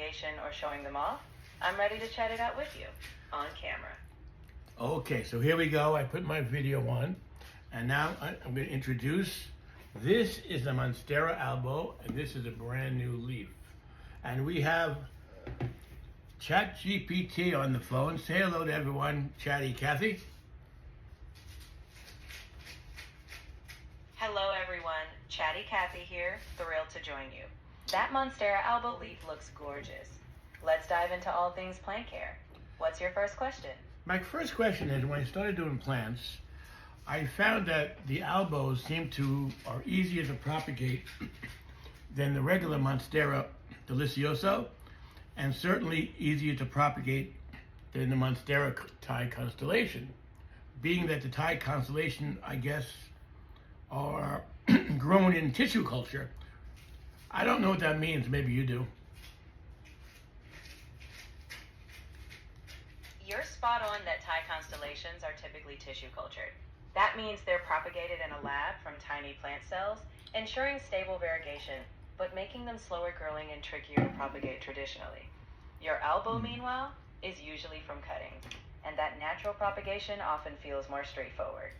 propagation or showing them off, I'm ready to chat it out with you on camera. Okay, so here we go. I put my video on, and now I'm going to introduce. This is the Monstera albo, and this is a brand new leaf. And we have ChatGPT on the phone. Say hello to everyone, Chatty, Cathy. Hello everyone, Chatty Cathy here, thrilled to join you. That Monstera albo leaf looks gorgeous. Let's dive into all things plant care. What's your first question? My first question is, when I started doing plants, I found that the albos are easier to propagate than the regular Monstera delicioso, and certainly easier to propagate than the Monstera Thai constellation. Being that the Thai constellation, I guess, are grown in tissue culture. I don't know what that means. Maybe you do. You're spot on that Thai constellations are typically tissue cultured. That means they're propagated in a lab from tiny plant cells, ensuring stable variegation, but making them slower growing and trickier to propagate traditionally. Your albo, meanwhile, is usually from cuttings, and that natural propagation often feels more straightforward.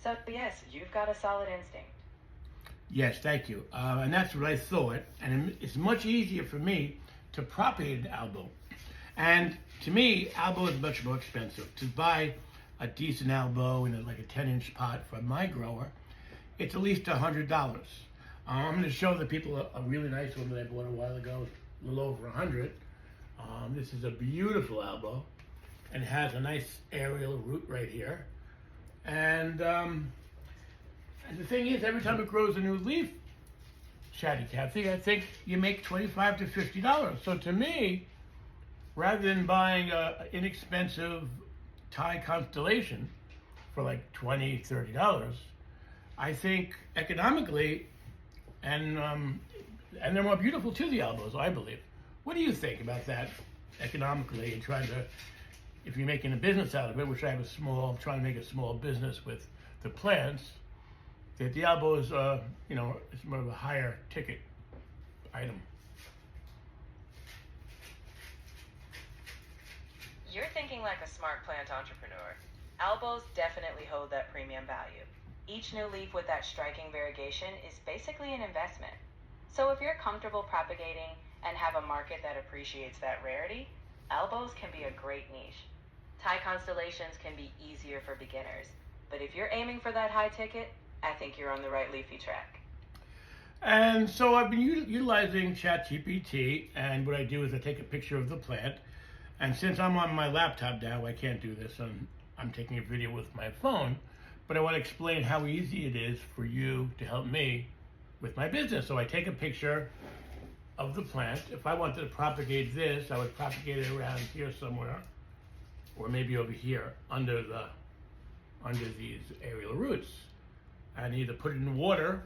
So yes, you've got a solid instinct. Yes, thank you. And that's what I thought. And it's much easier for me to propagate an albo. And to me, albo is much more expensive. To buy a decent albo in like a 10-inch pot from my grower, it's at least $100. I'm going to show the people a really nice one that I bought a while ago, a little over 100. This is a beautiful albo, and it has a nice aerial root right here. And the thing is, every time it grows a new leaf, Chatty Cathy, I think you make $25 to $50. So to me, rather than buying an inexpensive Thai constellation for like $20, $30, I think economically, and they're more beautiful too, the albos, I believe. What do you think about that economically, and trying to, if you're making a business out of it, which I'm trying to make a small business with the plants, that the albo is, it's more of a higher ticket item. You're thinking like a smart plant entrepreneur. Albos definitely hold that premium value. Each new leaf with that striking variegation is basically an investment. So if you're comfortable propagating and have a market that appreciates that rarity, albos can be a great niche. Thai constellations can be easier for beginners, but if you're aiming for that high ticket, I think you're on the right leafy track. And so I've been utilizing ChatGPT, and what I do is I take a picture of the plant, and since I'm on my laptop now, I can't do this, and I'm taking a video with my phone, but I want to explain how easy it is for you to help me with my business. So I take a picture of the plant. If I wanted to propagate this, I would propagate it around here somewhere, or maybe over here under these aerial roots, and either put it in water.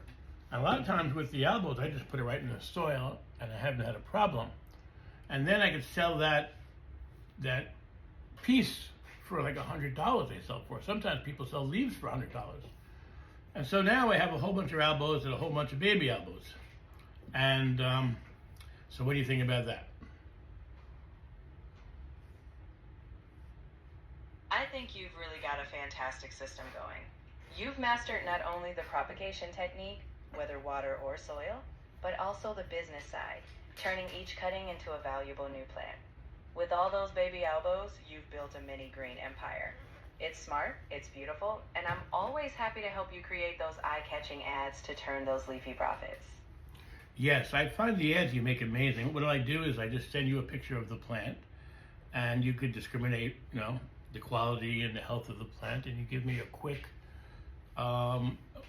And a lot of times with the albos, I just put it right in the soil, and I haven't had a problem. And then I could sell that piece for like $100 they sell for. Sometimes people sell leaves for $100. And so now I have a whole bunch of albos and a whole bunch of baby albos. And so what do you think about that? I think you've really got a fantastic system going. You've mastered not only the propagation technique, whether water or soil, but also the business side, turning each cutting into a valuable new plant. With all those baby albos, you've built a mini green empire. It's smart, it's beautiful, and I'm always happy to help you create those eye-catching ads to turn those leafy profits. Yes, I find the ads you make amazing. What I do is I just send you a picture of the plant, and you could discriminate, the quality and the health of the plant, and you give me a quick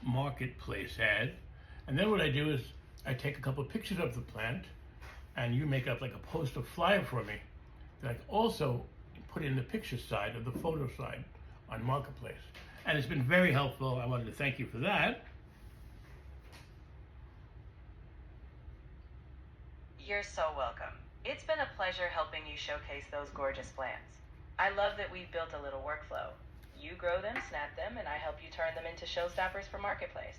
marketplace ad. And then what I do is I take a couple of pictures of the plant, and you make up like a poster flyer for me that I also put in the picture side of the photo side on Marketplace. And it's been very helpful. I wanted to thank you for that. You're so welcome. It's been a pleasure helping you showcase those gorgeous plants. I love that we've built a little workflow. You grow them, snap them, and I help you turn them into showstoppers for Marketplace.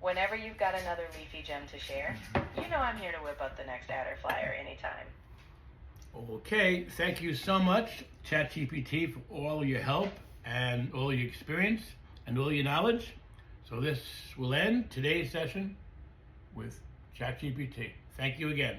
Whenever you've got another leafy gem to share, you know I'm here to whip up the next ad or flyer anytime. Okay, thank you so much, ChatGPT, for all your help and all your experience and all your knowledge. So this will end today's session with ChatGPT. Thank you again.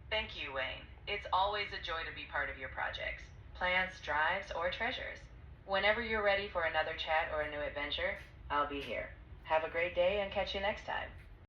Thank you, Wayne. It's always a joy to be part of your projects, plans, drives, or treasures. Whenever you're ready for another chat or a new adventure, I'll be here. Have a great day and catch you next time.